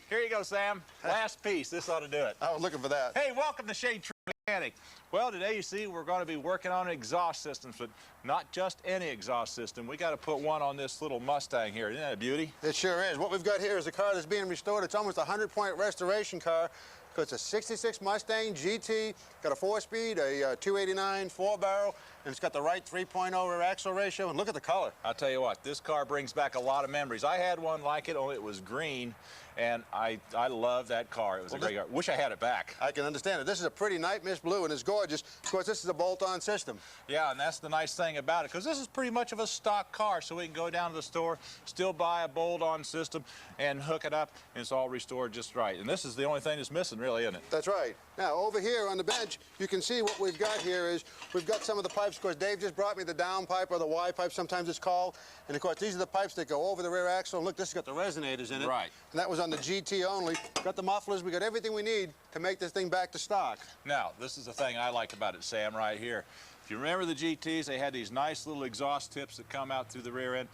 Here you go, Sam. Last piece. This ought to do it. I was looking for that. Hey, welcome to Shadetree Mechanic. Well, today you see we're going to be working on exhaust systems, but not just any exhaust system. We got to put one on this little Mustang here. Isn't that a beauty? It sure is. What we've got here is a car that's being restored. It's almost a 100-point restoration car. It's a 66 Mustang GT, got a 4-speed, a 289 4-barrel, and it's got the right 3.0 rear axle ratio, and look at the color. I'll tell you what, this car brings back a lot of memories. I had one like it, only it was green, and I love that car. It was a great car. Wish I had it back. I can understand it. This is a pretty night mist blue, and it's gorgeous. Of course, this is a bolt-on system. Yeah, and that's the nice thing about it, because this is pretty much of a stock car, so we can go down to the store, still buy a bolt-on system, and hook it up, and it's all restored just right. And this is the only thing that's missing, really, isn't it? That's right. Now, over here on the bench, you can see what we've got here is we've got some of the pipes. Of course, Dave just brought me the down pipe, or the Y pipe, sometimes it's called. And, of course, these are the pipes that go over the rear axle. And look, this has got the resonators in it. Right. And that was on the GT only. Got the mufflers. We got everything we need to make this thing back to stock. Now, this is the thing I like about it, Sam, right here. If you remember the GTs, they had these nice little exhaust tips that come out through the rear end.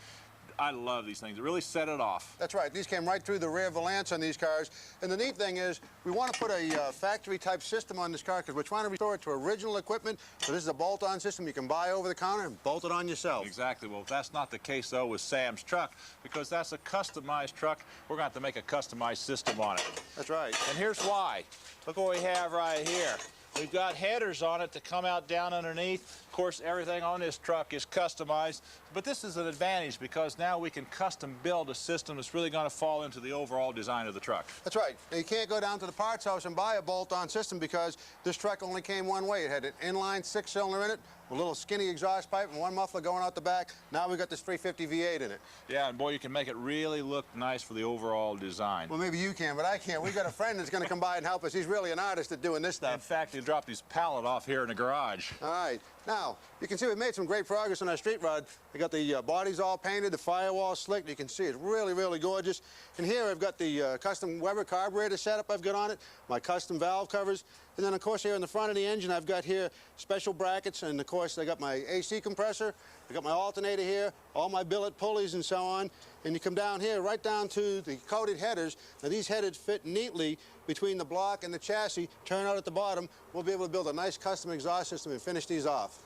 I love these things. It really set it off. That's right. These came right through the rear valance on these cars. And the neat thing is we want to put a factory-type system on this car because we're trying to restore it to original equipment. So this is a bolt-on system you can buy over the counter and bolt it on yourself. Exactly. Well, that's not the case, though, with Sam's truck because that's a customized truck. We're going to have to make a customized system on it. That's right. And here's why. Look what we have right here. We've got headers on it to come out down underneath. Of course, everything on this truck is customized, but this is an advantage because now we can custom build a system that's really going to fall into the overall design of the truck. That's right. Now, you can't go down to the parts house and buy a bolt-on system because this truck only came one way. It had an inline 6-cylinder in it, a little skinny exhaust pipe, and one muffler going out the back. Now we've got this 350 V8 in it. Yeah, and boy, you can make it really look nice for the overall design. Well, maybe you can, but I can't. We've got a friend that's going to come by and help us. He's really an artist at doing this stuff. In fact, he dropped his pallet off here in the garage. All right. Now, you can see we've made some great progress on our street rod. We got the bodies all painted, the firewall slicked. You can see it's really, really gorgeous. And here I've got the custom Weber carburetor setup I've got on it, my custom valve covers. And then, of course, here in the front of the engine, I've got here special brackets. And, of course, I got my AC compressor. I got my alternator here, all my billet pulleys and so on. And you come down here, right down to the coated headers. Now, these headers fit neatly between the block and the chassis. Turn out at the bottom. We'll be able to build a nice custom exhaust system and finish these off.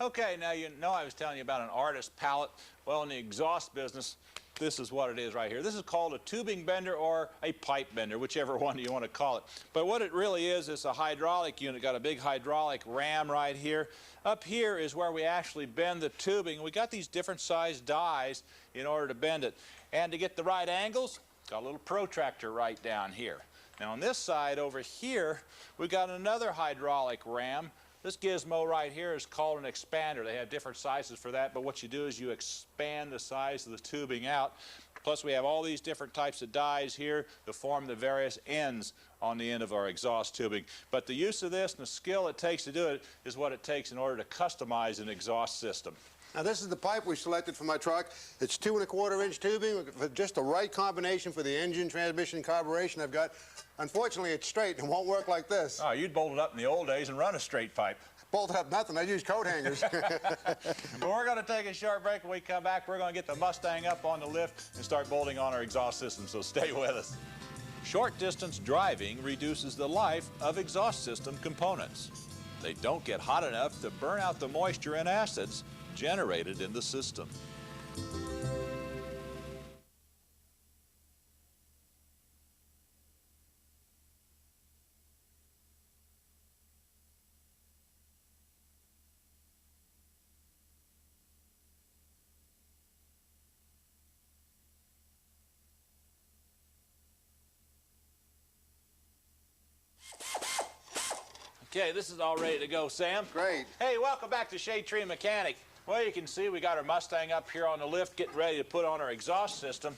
Okay, now you know I was telling you about an artist pallet. Well, in the exhaust business, this is what it is right here. This is called a tubing bender or a pipe bender, whichever one you want to call it. But what it really is a hydraulic unit. Got a big hydraulic ram right here. Up here is where we actually bend the tubing. We got these different sized dies in order to bend it. And to get the right angles, got a little protractor right down here. Now on this side over here, we got another hydraulic ram. This gizmo right here is called an expander. They have different sizes for that, but what you do is you expand the size of the tubing out. Plus we have all these different types of dies here to form the various ends on the end of our exhaust tubing. But the use of this and the skill it takes to do it is what it takes in order to customize an exhaust system. Now, this is the pipe we selected for my truck. It's 2 1/4-inch tubing for just the right combination for the engine, transmission, and carburation I've got. Unfortunately, it's straight and won't work like this. Oh, you'd bolt it up in the old days and run a straight pipe. Bolted up nothing. I use coat hangers. But we're going to take a short break. When we come back, we're going to get the Mustang up on the lift and start bolting on our exhaust system, so stay with us. Short-distance driving reduces the life of exhaust system components. They don't get hot enough to burn out the moisture and acids generated in the system. Okay, this is all ready to go, Sam. Great. Hey, welcome back to Shadetree Mechanic. Well, you can see we got our Mustang up here on the lift getting ready to put on our exhaust system.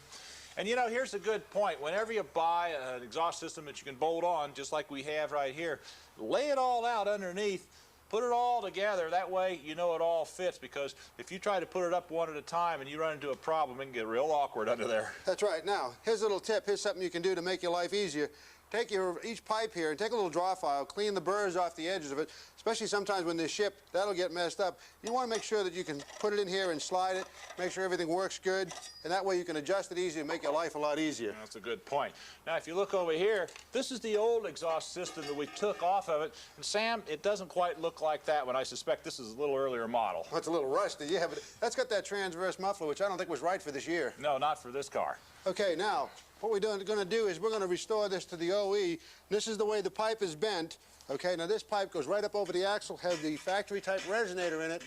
And you know, here's a good point. Whenever you buy an exhaust system that you can bolt on, just like we have right here, lay it all out underneath, put it all together. That way you know it all fits, because if you try to put it up one at a time and you run into a problem, it can get real awkward under there. That's right. Now, here's a little tip. Here's something you can do to make your life easier. take each pipe here and take a little draw file, clean the burrs off the edges of it, especially sometimes when they're shipped, that'll get messed up. You want to make sure that you can put it in here and slide it, make sure everything works good, and that way you can adjust it easier and make your life a lot easier. That's a good point. Now, if you look over here, this is the old exhaust system that we took off of it. And Sam, it doesn't quite look like that one. I suspect this is a little earlier model. Well, it's a little rusty, yeah, but that's got that transverse muffler, which I don't think was right for this year. No, not for this car. Okay, now, what we're going to do is we're going to restore this to the OE. This is the way the pipe is bent. Okay, now this pipe goes right up over the axle, has the factory type resonator in it.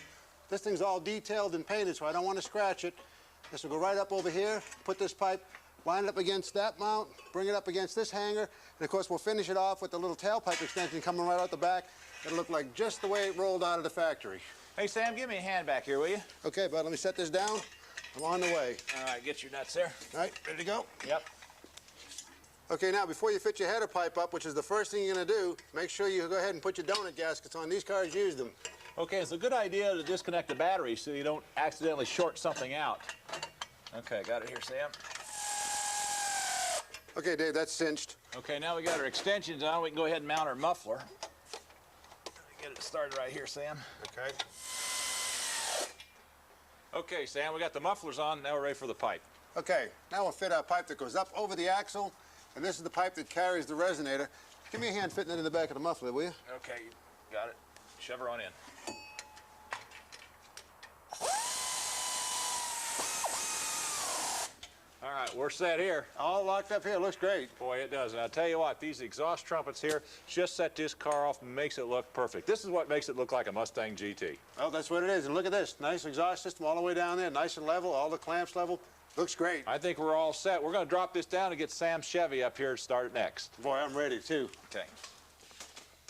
This thing's all detailed and painted, so I don't want to scratch it. This will go right up over here, put this pipe, line it up against that mount, bring it up against this hanger, and of course we'll finish it off with the little tailpipe extension coming right out the back. It'll look like just the way it rolled out of the factory. Hey, Sam, give me a hand back here, will you? Okay, bud, let me set this down. I'm on the way. All right, get your nuts there. All right, ready to go? Yep. Okay, now before you fit your header pipe up, which is the first thing you're going to do, make sure you go ahead and put your donut gaskets on. These cars use them. Okay, it's a good idea to disconnect the battery so you don't accidentally short something out. Okay, got it here, Sam. Okay, Dave, that's cinched. Okay, now we got our extensions on. We can go ahead and mount our muffler. Get it started right here, Sam. Okay. Okay, Sam, we got the mufflers on. Now we're ready for the pipe. Okay, now we'll fit our pipe that goes up over the axle, and this is the pipe that carries the resonator. Give me a hand fitting it in the back of the muffler, will you? Okay, got it. Shove her on in. All right, we're set here. All locked up here. Looks great. Boy, it does. And I'll tell you what, these exhaust trumpets here just set this car off and makes it look perfect. This is what makes it look like a Mustang GT. Oh, that's what it is. And look at this. Nice exhaust system all the way down there, nice and level, all the clamps level. Looks great. I think we're all set. We're going to drop this down and get Sam Chevy up here to start it next. Boy, I'm ready, too. Okay.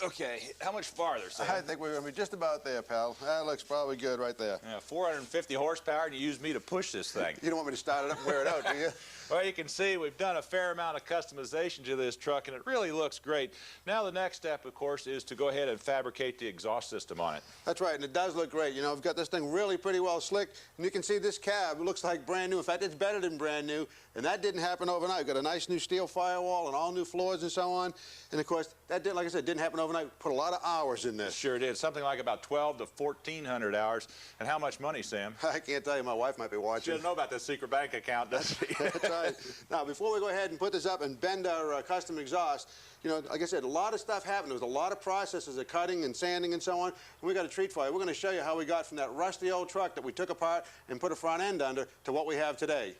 Okay, how much farther, Sam? I think we're going to be just about there, pal. That looks probably good right there. Yeah, 450 horsepower, and you use me to push this thing. You don't want me to start it up and wear it out, do you? Well, you can see we've done a fair amount of customization to this truck, and it really looks great. Now the next step, of course, is to go ahead and fabricate the exhaust system on it. That's right, and it does look great. You know, we've got this thing really pretty well slicked, and you can see this cab. It looks like brand new. In fact, it's better than brand new, and that didn't happen overnight. We've got a nice new steel firewall and all new floors and so on. And, of course, that didn't, like I said, didn't happen overnight. We put a lot of hours in this. Sure did. Something like about 12 to 1,400 hours. And how much money, Sam? I can't tell you. My wife might be watching. She doesn't know about this secret bank account, does she? That's right. Now, before we go ahead and put this up and bend our custom exhaust, you know, like I said, a lot of stuff happened. There was a lot of processes of cutting and sanding and so on. And we got a treat for you. We're going to show you how we got from that rusty old truck that we took apart and put a front end under to what we have today.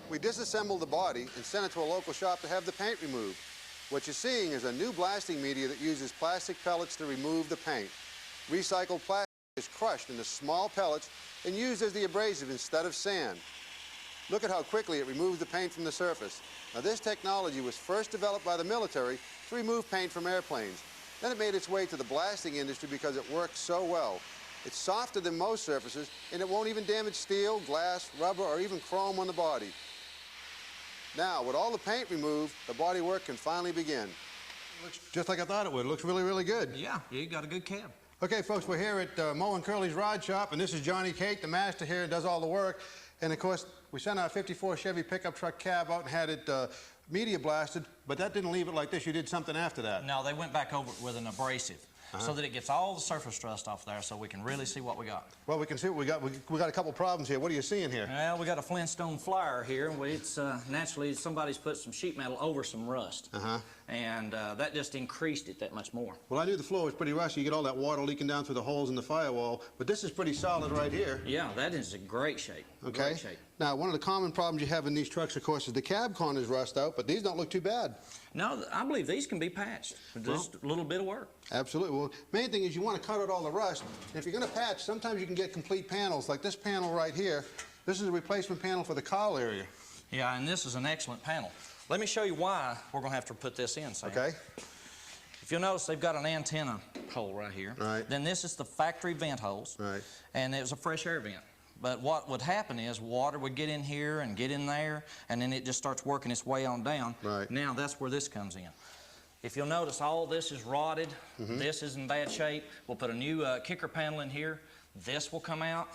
We disassembled the body and sent it to a local shop to have the paint removed. What you're seeing is a new blasting media that uses plastic pellets to remove the paint. Recycled plastic is crushed into small pellets and used as the abrasive instead of sand. Look at how quickly it removes the paint from the surface. Now, this technology was first developed by the military to remove paint from airplanes. Then it made its way to the blasting industry because it works so well. It's softer than most surfaces, and it won't even damage steel, glass, rubber, or even chrome on the body. Now, with all the paint removed, the body work can finally begin. Looks just like I thought it would. It looks really, really good. Yeah, you got a good cab. Okay, folks, we're here at Moe and Curly's Rod Shop, and this is Johnny Cake, the master here, does all the work. And, of course, we sent our 54 Chevy pickup truck cab out and had it media blasted, but that didn't leave it like this. You did something after that. No, they went back over it with an abrasive so that it gets all the surface rust off there so we can really see what we got. Well, we can see what we got. We got a couple problems here. What are you seeing here? Well, we got a Flintstone flyer here. It's naturally somebody's put some sheet metal over some rust. And that just increased it that much more. Well, I knew the floor was pretty rusty. You get all that water leaking down through the holes in the firewall, but this is pretty solid right here. Yeah, that is in great shape. Okay. Great shape. Now, one of the common problems you have in these trucks, of course, is the cab corners rust out, but these don't look too bad. No, I believe these can be patched with just a little bit of work. Absolutely. Well, main thing is you want to cut out all the rust. And if you're going to patch, sometimes you can get complete panels, like this panel right here. This is a replacement panel for the cowl area. Yeah, and this is an excellent panel. Let me show you why we're going to have to put this in, Sam. Okay. If you'll notice, they've got an antenna hole right here. Right. Then this is the factory vent holes. Right. And it was a fresh air vent. But what would happen is water would get in here and get in there, and then it just starts working its way on down. Right. Now that's where this comes in. If you'll notice, all this is rotted. This is in bad shape. We'll put a new kicker panel in here. This will come out.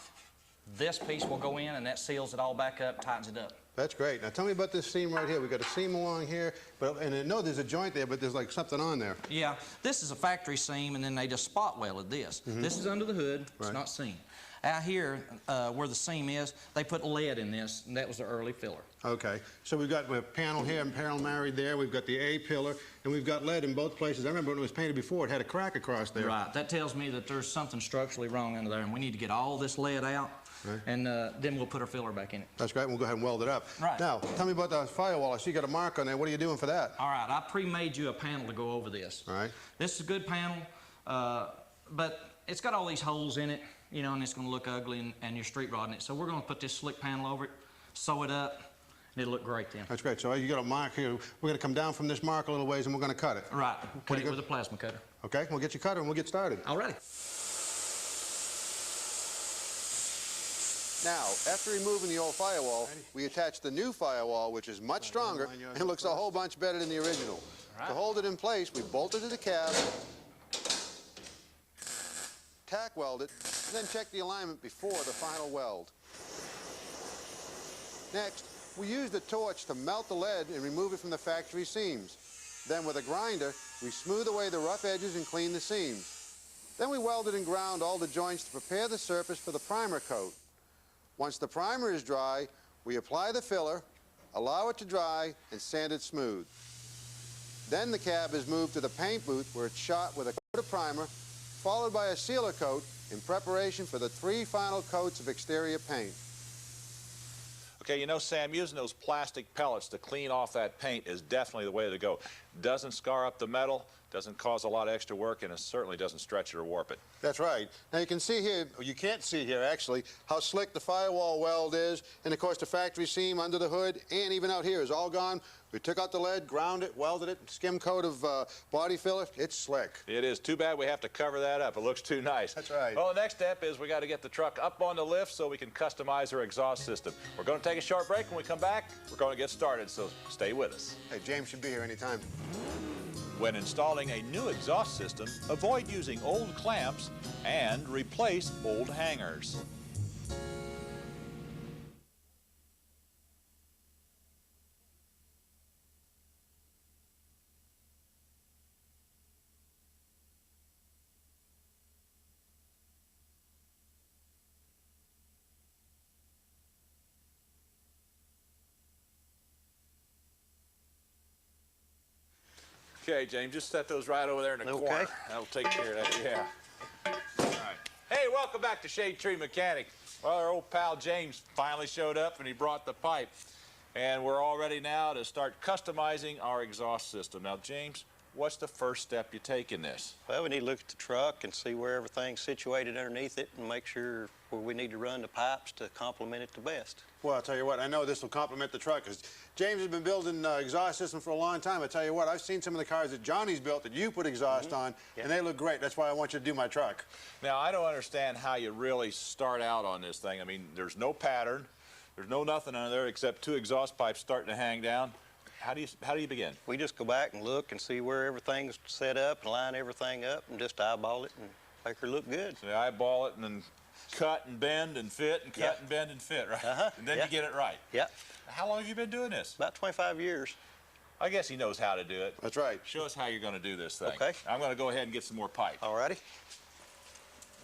this piece will go in, and that seals it all back up, tightens it up. That's great. Now tell me about this seam right here. We've got a seam along here, and I know there's a joint there, but there's like something on there. Yeah, this is a factory seam, and then they just spot welded this. This is under the hood. It's Right. not seam. Out here, where the seam is, they put lead in this, and that was the early filler. Okay, so we have panel here and panel married there. We've got the A pillar, and we've got lead in both places. I remember when it was painted before, it had a crack across there. Right. That tells me that there's something structurally wrong under there, and we need to get all this lead out, Right. and then we'll put our filler back in it. That's great. We'll go ahead and weld it up. Right. Now, tell me about the firewall. I see you got a mark on there. What are you doing for that? All right, I pre-made you a panel to go over this. All right. This is a good panel, but it's got all these holes in it, you know, and it's going to look ugly, and your street rod in it. So we're going to put this slick panel over it, sew it up, and it'll look great then. That's great. So you got a mark here. We're going to come down from this mark a little ways, and we're going to cut it. Right. Cut it with a plasma cutter. Okay. We'll get your cutter, and we'll get started. All righty. Now, after removing the old firewall, we attach the new firewall, which is much stronger and looks a whole bunch better than the original. Right. To hold it in place, we bolt it to the cab, tack weld it, and then check the alignment before the final weld. Next, we use the torch to melt the lead and remove it from the factory seams. Then with a grinder, we smooth away the rough edges and clean the seams. Then we welded and ground all the joints to prepare the surface for the primer coat. Once the primer is dry, we apply the filler, allow it to dry, and sand it smooth. Then the cab is moved to the paint booth where it's shot with a coat of primer, followed by a sealer coat in preparation for the 3 final coats of exterior paint. Okay, you know, Sam, using those plastic pellets to clean off that paint is definitely the way to go. Doesn't scar up the metal, doesn't cause a lot of extra work, and it certainly doesn't stretch it or warp it. That's right. Now you can see here, or you can't see here actually, how slick the firewall weld is, and of course the factory seam under the hood and even out here is all gone. We took out the lead, ground it, welded it, skim coat of body filler. It's slick. It is too bad we have to cover that up. It looks too nice. That's right. Well, the next step is we got to get the truck up on the lift so we can customize our exhaust system. We're going to take a short break. When we come back, we're going to get started, so stay with us. Hey, James should be here anytime. When installing a new exhaust system, avoid using old clamps and replace old hangers. Okay, James, just set those right over there in the corner. That'll take care of that, yeah. All right. Hey, welcome back to Shadetree Mechanic. Well, our old pal James finally showed up and he brought the pipe. And we're all ready now to start customizing our exhaust system. Now, James, what's the first step you take in this? Well, we need to look at the truck and see where everything's situated underneath it and make sure where we need to run the pipes to complement it the best. Well, I'll tell you what, I know this will complement the truck because James has been building exhaust system for a long time. I tell you what, I've seen some of the cars that Johnny's built that you put exhaust on, and they look great. That's why I want you to do my truck. Now, I don't understand how you really start out on this thing. I mean, there's no pattern. There's no nothing under there except 2 exhaust pipes starting to hang down. How do you begin? We just go back and look and see where everything's set up and line everything up and just eyeball it and make her look good. So you eyeball it and then cut and bend and fit and cut and bend and fit, right? And then you get it right. Yep. How long have you been doing this? About 25 years. I guess he knows how to do it. That's right. Show us how you're going to do this thing. Okay. I'm going to go ahead and get some more pipe. All righty.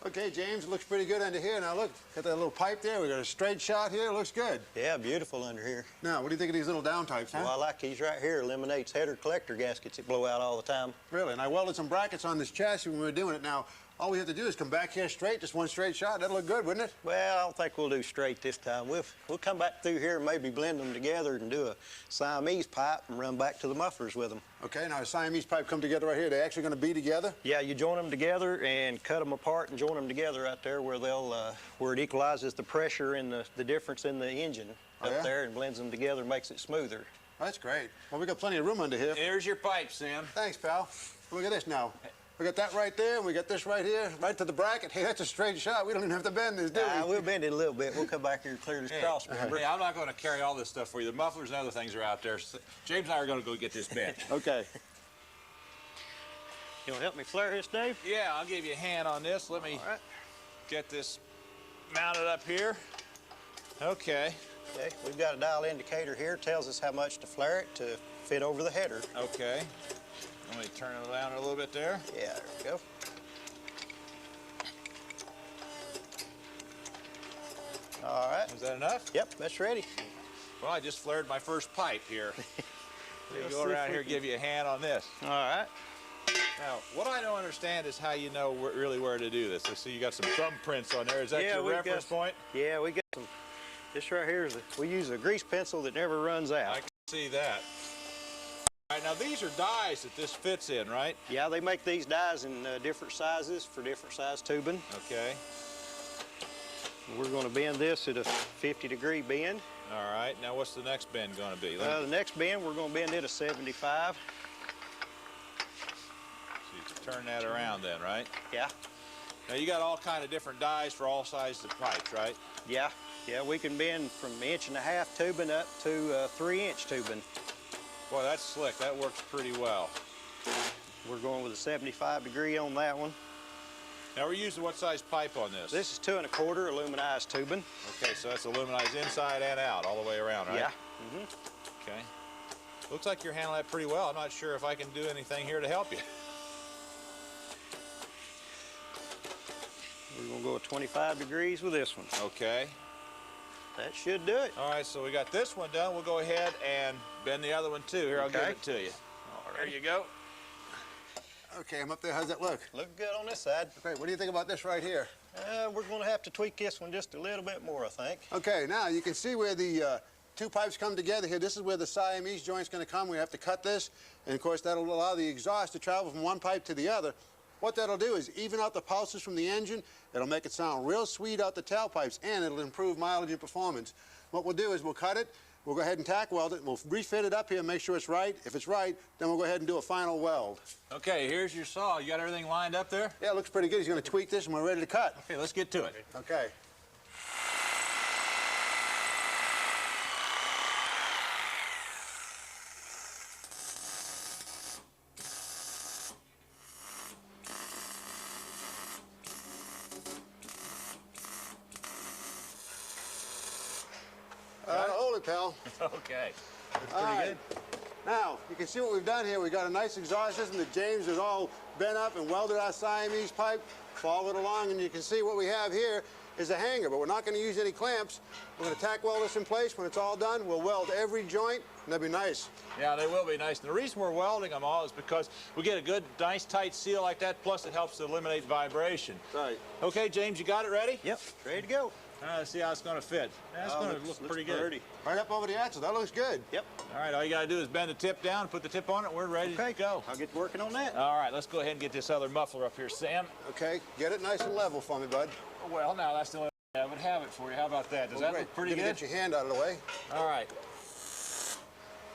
Okay, James, it looks pretty good under here. Now look, got that little pipe there. We got a straight shot here. It looks good. Yeah, beautiful under here. Now, what do you think of these little down types, huh? Well, I like these right here. Eliminates header collector gaskets that blow out all the time. Really? And I welded some brackets on this chassis when we were doing it. Now, all we have to do is come back here straight, just one straight shot. That'll look good, wouldn't it? Well, I don't think we'll do straight this time. We'll come back through here and maybe blend them together and do a Siamese pipe and run back to the mufflers with them. Okay, now a Siamese pipe come together right here. They're actually going to be together? Yeah, you join them together and cut them apart and join them together right there where they'll where it equalizes the pressure and the difference in the engine up there and blends them together and makes it smoother. That's great. Well, we got plenty of room under here. Here's your pipe, Sam. Thanks, pal. Look at this now. We got that right there, and we got this right here, right to the bracket. Hey, that's a straight shot. We don't even have to bend this, do we? We'll bend it a little bit. We'll come back here and clear this cross, remember? Hey, I'm not going to carry all this stuff for you. The mufflers and other things are out there. James and I are going to go get this bent. Okay. You want to help me flare this, Dave? Yeah, I'll give you a hand on this. Let me get this mounted up here. Okay. Okay, we've got a dial indicator here, tells us how much to flare it to fit over the header. Okay. Let me turn it down a little bit there. Yeah, there we go. All right. Is that enough? Yep, that's ready. Well, I just flared my first pipe here. Let's Go see around if we here, can- give you a hand on this. All right. Now, what I don't understand is how you know really where to do this. I see you got some thumbprints on there. Is that your we've reference got, point? Yeah, we got some. This right here is we use a grease pencil that never runs out. I can see that. All right, now these are dies that this fits in, right? Yeah, they make these dies in different sizes for different size tubing. Okay. We're going to bend this at a 50-degree bend. All right, now what's the next bend going to be? The next bend, we're going to bend it at 75. So you turn that around then, right? Yeah. Now you got all kind of different dies for all sizes of pipes, right? Yeah. Yeah, we can bend from 1.5" tubing up to 3" tubing. Boy, that's slick. That works pretty well. We're going with a 75-degree on that one. Now we're using what size pipe on this? This is 2 1/4 aluminized tubing. Okay, so that's aluminized inside and out, all the way around, right? Yeah. Okay. Looks like you're handling that pretty well. I'm not sure if I can do anything here to help you. We're going to go at 25 degrees with this one. Okay. That should do it. All right, so we got this one done. We'll go ahead and bend the other one too. Here, I'll give Okay. it to you. There you go. Okay, I'm up there. How's that look? Look good on this side. Okay, what do you think about this right here? We're going to have to tweak this one just a little bit more, I think. Okay, now you can see where the two pipes come together here. This is where the Siamese joint's going to come. We have to cut this, and of course that'll allow the exhaust to travel from one pipe to the other. What that'll do is even out the pulses from the engine. It'll make it sound real sweet out the tailpipes, and it'll improve mileage and performance. What we'll do is we'll cut it, we'll go ahead and tack weld it, we'll refit it up here and make sure it's right. If it's right, then we'll go ahead and do a final weld. Okay, here's your saw. You got everything lined up there? Yeah, it looks pretty good. He's going to tweak this, and we're ready to cut. Okay, let's get to it. Okay. Hold it, pal. Okay. All right. Now, you can see what we've done here. We've got a nice exhaust system that James has all bent up and welded our Siamese pipe, followed along, and you can see what we have here is a hanger, but we're not going to use any clamps. We're going to tack weld this in place. When it's all done, we'll weld every joint, and they'll be nice. Yeah, they will be nice. And the reason we're welding them all is because we get a good, nice, tight seal like that, plus it helps to eliminate vibration. Right. Okay, James, you got it ready? Yep, ready to go. All right, let's see how it's going to fit. That's going to look pretty good. Pretty. Right up over the axle. That looks good. Yep. All right, all you got to do is bend the tip down, put the tip on it, we're ready to go. I'll get working on that. All right, let's go ahead and get this other muffler up here, Sam. Okay, get it nice and level for me, bud. Well, now that's the only way I would have it for you. How about that? Does that look pretty good? Get your hand out of the way. All right.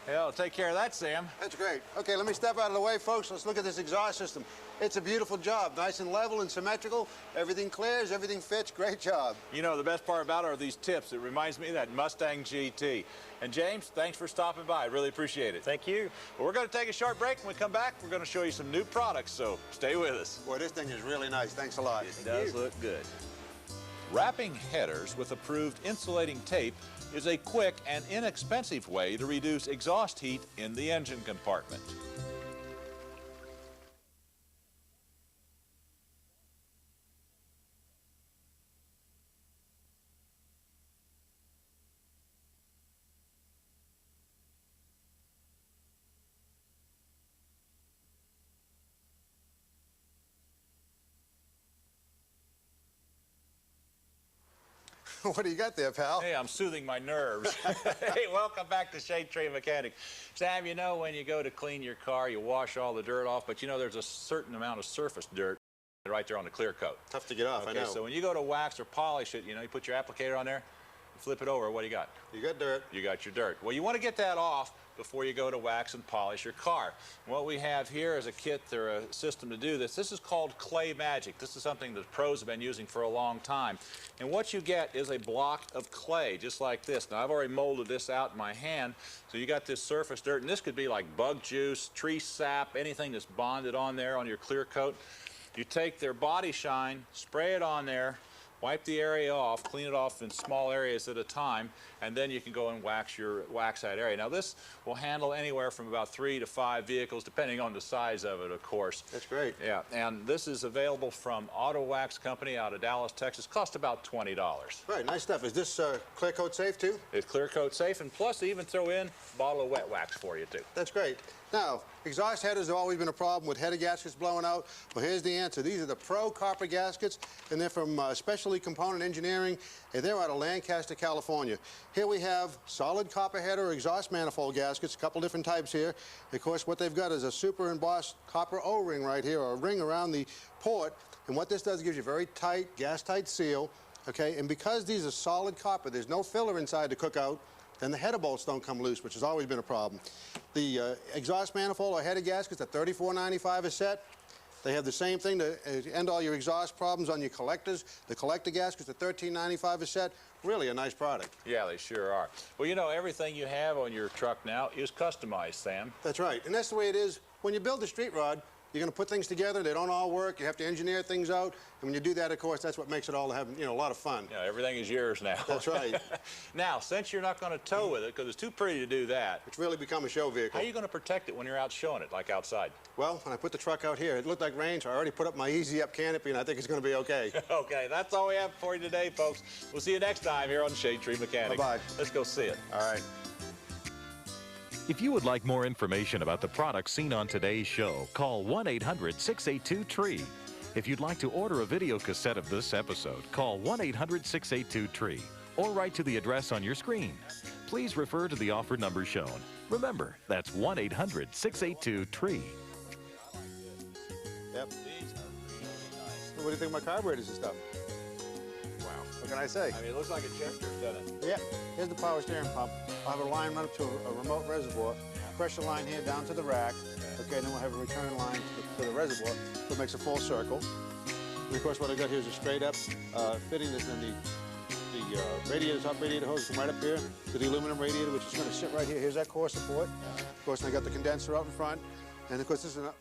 Hell, take care of that, Sam. That's great. Okay, let me step out of the way, folks. Let's look at this exhaust system. It's a beautiful job, nice and level and symmetrical. Everything clears, everything fits. Great job. You know, the best part about it are these tips. It reminds me of that Mustang GT. And James, thanks for stopping by. I really appreciate it. Thank you. Well, we're going to take a short break. When we come back, we're going to show you some new products, so stay with us. Boy, this thing is really nice. Thanks a lot. It does look good. Wrapping headers with approved insulating tape is a quick and inexpensive way to reduce exhaust heat in the engine compartment. What do you got there, pal? Hey, I'm soothing my nerves. Hey, welcome back to Shadetree Mechanic. Sam, you know when you go to clean your car, you wash all the dirt off, but you know there's a certain amount of surface dirt right there on the clear coat. Tough to get off, I know. So when you go to wax or polish it, you know, you put your applicator on there, you flip it over, what do you got? You got dirt. You got your dirt. Well, you want to get that off before you go to wax and polish your car. What we have here is a kit or a system to do this. This is called Clay Magic. This is something that pros have been using for a long time. And what you get is a block of clay, just like this. Now, I've already molded this out in my hand, so you got this surface dirt, and this could be like bug juice, tree sap, anything that's bonded on there on your clear coat. You take their body shine, spray it on there, wipe the area off, clean it off in small areas at a time, and then you can go and wax that area. Now this will handle anywhere from about 3 to 5 vehicles, depending on the size of it, of course. That's great. Yeah, and this is available from Auto Wax Company out of Dallas, Texas. Cost about $20. Right, nice stuff. Is this clear coat safe too? It's clear coat safe, and plus they even throw in a bottle of wet wax for you too. That's great. Now, exhaust headers have always been a problem with header gaskets blowing out. Well, here's the answer. These are the Pro copper gaskets, and they're from Specialty Component Engineering, and they're out of Lancaster, California. Here we have solid copper header exhaust manifold gaskets, a couple different types here. Of course, what they've got is a super embossed copper O-ring right here, or a ring around the port, and what this does gives you a very tight, gas-tight seal, okay? And because these are solid copper, there's no filler inside the cookout, then the header bolts don't come loose, which has always been a problem. The exhaust manifold or header gaskets are $34.95 a set. They have the same thing to end all your exhaust problems on your collectors. The collector gaskets are $13.95 a set. Really a nice product. Yeah, they sure are. Well, you know, everything you have on your truck now is customized, Sam. That's right, and that's the way it is. When you build a street rod, you're going to put things together. They don't all work. You have to engineer things out. And when you do that, of course, that's what makes it all have, you know, a lot of fun. Yeah, everything is yours now. That's right. Now, since you're not going to tow with it, because it's too pretty to do that, It's really become a show vehicle. how are you going to protect it when you're out showing it, like outside? Well, when I put the truck out here, it looked like rain, so I already put up my easy up canopy, and I think it's going to be okay. Okay, that's all we have for you today, folks. We'll see you next time here on Shadetree Mechanics. Bye-bye. Let's go see it. All right. If you would like more information about the products seen on today's show, call 1-800-682-TREE. If you'd like to order a video cassette of this episode, call 1-800-682-TREE or write to the address on your screen. Please refer to the offer number shown. Remember, that's 1-800-682-TREE. Yep. What do you think of my carburetors and stuff? Wow. What can I say? I mean, it looks like a Chester, doesn't it? Yeah, here's the power steering pump. I'll have a line run up to a remote reservoir, pressure line here down to the rack. Okay, and then we'll have a return line to the reservoir, so it makes a full circle. And of course, what I've got here is a straight up fitting that's in the radiator, top radiator hose from right up here to the aluminum radiator, which is going to sit right here. Here's that core support. Of course, and I got the condenser up in front, and of course, this is enough.